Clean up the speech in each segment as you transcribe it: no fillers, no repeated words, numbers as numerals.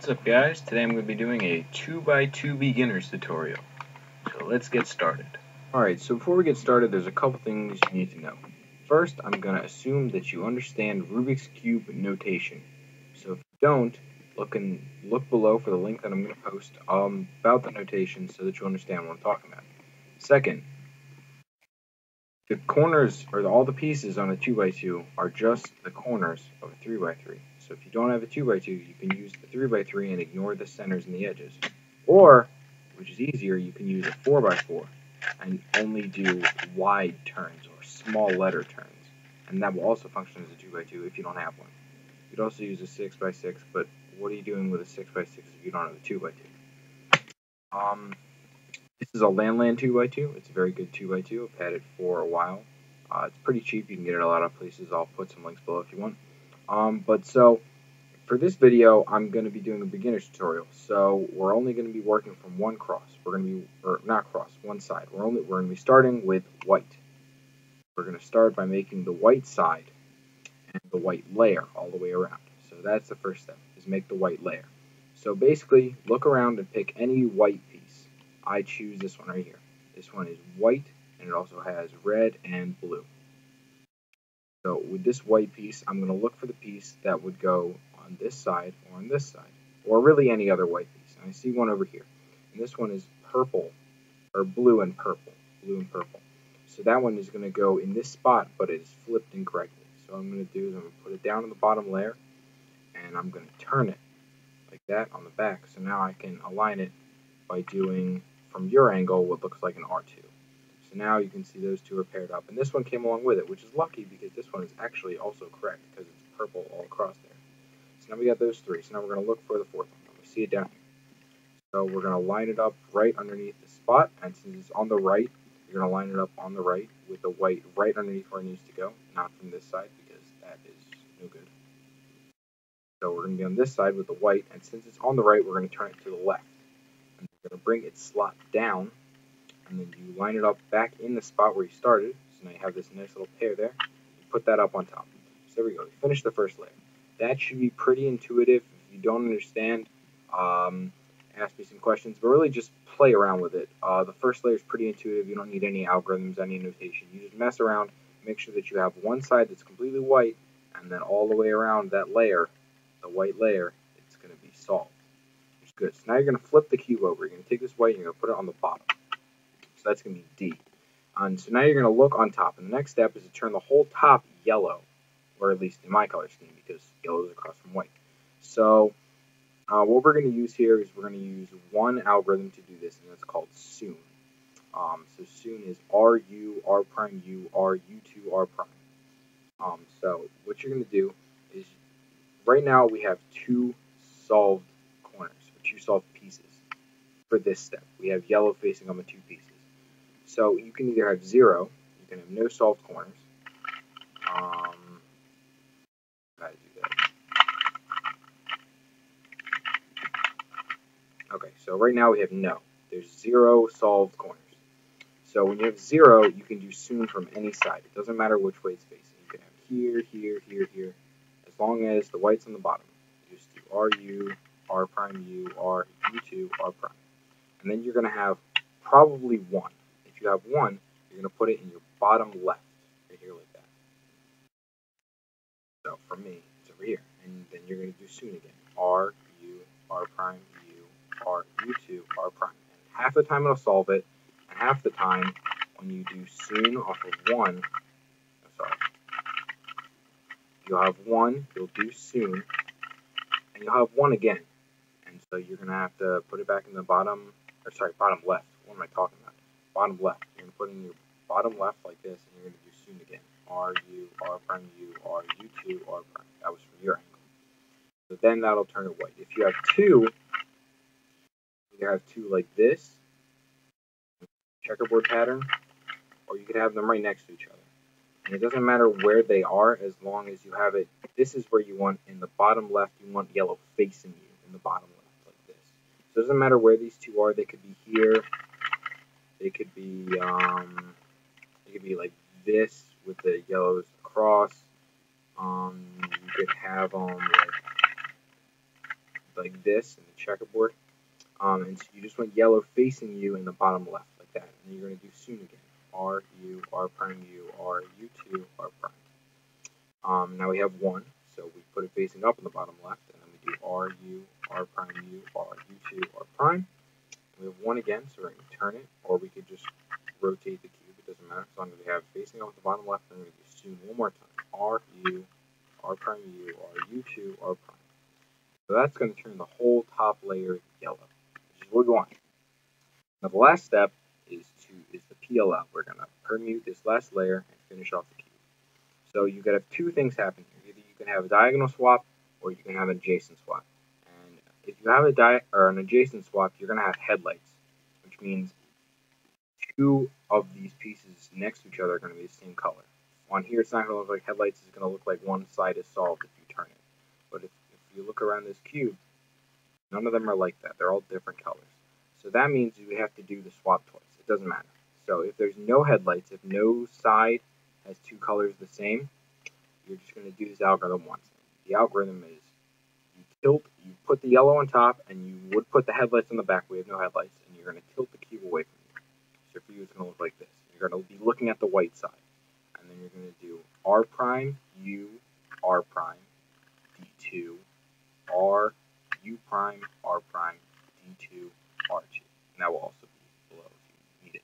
What's up guys, today I'm going to be doing a 2x2 beginners tutorial. So let's get started. Alright, so before we get started there's a couple things you need to know. First, I'm going to assume that you understand Rubik's Cube notation. So if you don't, look below for the link that I'm going to post about the notation so that you understand what I'm talking about. Second, the corners, or all the pieces on a 2x2 are just the corners of a 3x3. So if you don't have a 2x2, you can use the 3x3 and ignore the centers and the edges. Or, which is easier, you can use a 4x4 and only do wide turns or small letter turns. And that will also function as a 2x2 if you don't have one. You could also use a 6x6, but what are you doing with a 6x6 if you don't have a 2x2? This is a LanLan 2x2. It's a very good 2x2. I've had it for a while. It's pretty cheap. You can get it a lot of places. I'll put some links below if you want. So for this video, I'm going to be doing a beginner's tutorial. So we're only going to be working from one cross. One side. We're going to be starting with white. We're going to start by making the white side and the white layer all the way around. So that's the first step, is make the white layer. So basically, look around and pick any white piece. I choose this one right here. This one is white, and it also has red and blue. So with this white piece, I'm going to look for the piece that would go on this side or on this side, or really any other white piece. And I see one over here. And this one is purple, or blue and purple. So that one is going to go in this spot, but it is flipped incorrectly. So what I'm going to do is I'm going to put it down on the bottom layer, and I'm going to turn it like that on the back. So now I can align it by doing, from your angle, what looks like an R2. So now you can see those two are paired up. And this one came along with it, which is lucky because this one is actually also correct because it's purple all across there. So now we got those three. So now we're going to look for the fourth one. We see it down here. So we're going to line it up right underneath the spot. And since it's on the right, you're going to line it up on the right with the white right underneath where it needs to go, not from this side because that is no good. So we're going to be on this side with the white. And since it's on the right, we're going to turn it to the left. And we're going to bring its slot down, and then you line it up back in the spot where you started. So now you have this nice little pair there. You put that up on top. So there we go. You finish the first layer. That should be pretty intuitive. If you don't understand, ask me some questions, but really just play around with it. The first layer is pretty intuitive. You don't need any algorithms, any notation. You just mess around, make sure that you have one side that's completely white, and then all the way around that layer, the white layer, it's going to be solved. Good. So now you're going to flip the cube over. You're going to take this white and you're going to put it on the bottom. So that's going to be D. And so now you're going to look on top. And the next step is to turn the whole top yellow, or at least in my color scheme, because yellow is across from white. So what we're going to use here is we're going to use one algorithm to do this, and that's called Sune. So Sune is RU, R prime U, R U2, R prime. So what you're going to do is, right now we have two solved corners. Two solved pieces for this step. We have yellow facing on the two pieces. So you can either have 0, you can have no solved corners. How to do that? Okay, so right now we have no. There's 0 solved corners. So when you have 0, you can do Sune from any side. It doesn't matter which way it's facing. You can have here, here, here, here, as long as the white's on the bottom. You just do RU, R prime U, R U2, R prime. And then you're going to have probably 1. If you have 1, you're going to put it in your bottom left, right here like that. So for me, it's over here. And then you're going to do Sune again. R, U, R prime, U, R, U2, R prime. And half the time it'll solve it, and half the time when you do Sune off of 1, you'll have 1, you'll do Sune, and you'll have 1 again. So you're going to have to put it back in the bottom left. What am I talking about? Bottom left. You're going to put it in your bottom left like this, and you're going to do Sune again. R, U, R prime, U, R, U2, R prime. That was from your angle. So then that'll turn it white. If you have 2, you have 2 like this, checkerboard pattern, or you could have them right next to each other. And it doesn't matter where they are as long as you have it. This is where you want, in the bottom left, you want yellow facing you in the bottom left. So it doesn't matter where these two are. They could be here. They could be like this with the yellows across. You could have them like like this in the checkerboard. And so you just want yellow facing you in the bottom left, like that. And then you're going to do Sune again. R, U, R prime, U, R, U2, R prime. Now we have 1, so we put it facing up in the bottom left, and then we do R, U, R prime, U, R, U2, R prime. We have 1 again, so we're going to turn it, or we could just rotate the cube. It doesn't matter, as long as we have it facing up at the bottom left. And we're going to do Sune one more time. R, U, R prime, U, R, U2, R prime. So that's going to turn the whole top layer yellow, which is what we want. Now the last step is the PLL. We're going to permute this last layer and finish off the cube. So you can have 2 things happen here. Either you can have a diagonal swap, or you can have an adjacent swap. And if you have an adjacent swap, you're going to have headlights, which means 2 of these pieces next to each other are going to be the same color. On here, it's not going to look like headlights. It's going to look like one side is solved if you turn it. But if you look around this cube, none of them are like that. They're all different colors. So that means you have to do the swap twice. It doesn't matter. So if there's no headlights, if no side has 2 colors the same, you're just going to do this algorithm once. The algorithm is you put the yellow on top, and you would put the headlights on the back. We have no headlights, and you're going to tilt the cube away from you. So for you, it's going to look like this. You're going to be looking at the white side, and then you're going to do R prime, U, R prime, D2, R, U prime, R prime, D2, R2. And that will also be below if you need it.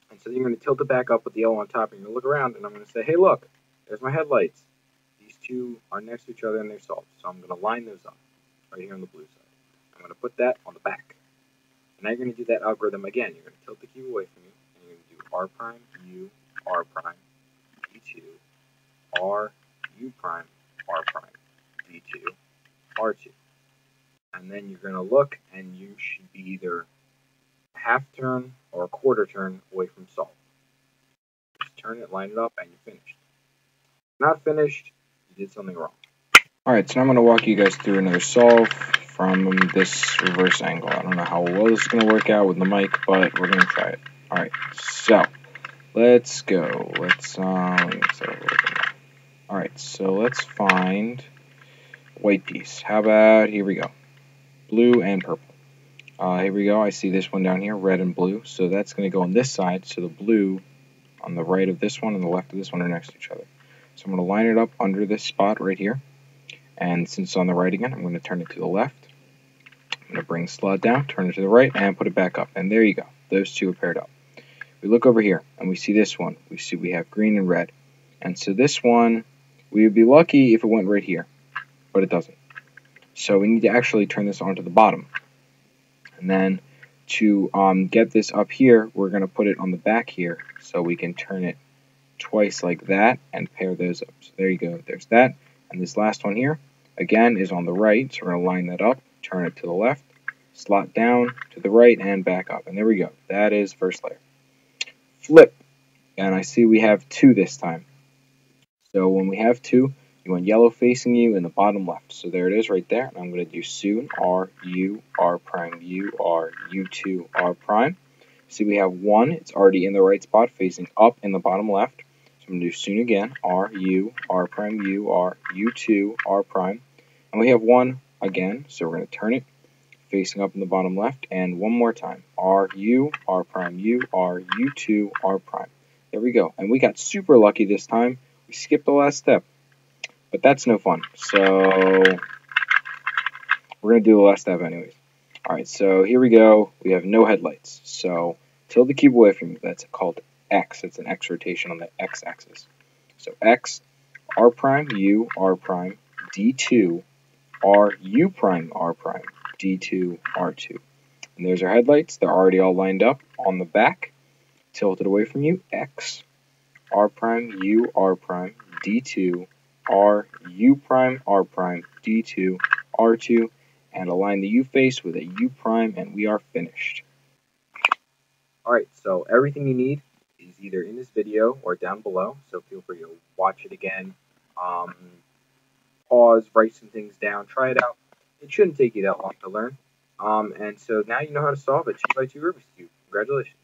And so then you're going to tilt it back up with the yellow on top, and you're going to look around, and I'm going to say, hey, look, there's my headlights. These 2 are next to each other, and they're solved. So I'm going to line those up right here on the blue side. I'm going to put that on the back. And now you're going to do that algorithm again. You're going to tilt the cube away from you, and you're going to do R prime, U, R prime, D2, R, U prime, R prime, D2, R2. And then you're going to look, and you should be either a half turn or a quarter turn away from solve. Just turn it, line it up, and you're finished. If you're not finished, you did something wrong. Alright, so now I'm going to walk you guys through another solve from this reverse angle. I don't know how well this is going to work out with the mic, but we're going to try it. Alright, so let's go. Alright, so let's find white piece. How about, here we go, blue and purple. Here we go. I see this one down here, red and blue. So that's going to go on this side. So the blue on the right of this one and the left of this one are next to each other. So I'm going to line it up under this spot right here. And since it's on the right again, I'm going to turn it to the left. I'm going to bring the slot down, turn it to the right, and put it back up. And there you go. Those 2 are paired up. We look over here, and we see this one. We have green and red. And so this one, we would be lucky if it went right here. But it doesn't. So we need to actually turn this onto the bottom. And then to get this up here, we're going to put it on the back here so we can turn it twice like that and pair those up. So there you go. There's that. And this last one here, again, is on the right. So we're going to line that up, turn it to the left, slot down to the right, and back up. And there we go. That is first layer. Flip. And I see we have 2 this time. So when we have 2, you want yellow facing you in the bottom left. So there it is right there. And I'm going to do Sune, R, U, R prime, U, R, U2, R prime. See, we have 1. It's already in the right spot facing up in the bottom left. So I'm going to do Sune again, R, U, R prime, U, R, U2, R prime. And we have 1 again. So we're going to turn it facing up in the bottom left. And one more time, R, U, R prime, U, R, U2, R prime. There we go. And we got super lucky this time. We skipped the last step. But that's no fun, so we're going to do the last step anyways. Alright, so here we go. We have no headlights. So tilt the cube away from you. That's called X. It's an X rotation on the X axis. So X, R prime, U, R prime, D2, R, U prime, R prime, D2, R2. And there's our headlights. They're already all lined up on the back. Tilt it away from you. X, R prime, U, R prime, D2, R, U prime, R prime, D2, R2, and align the U face with a U prime, and we are finished. Alright, so everything you need is either in this video or down below, so feel free to watch it again, pause, write some things down, try it out. It shouldn't take you that long to learn. And so now you know how to solve a 2x2 Rubik's Cube. Congratulations.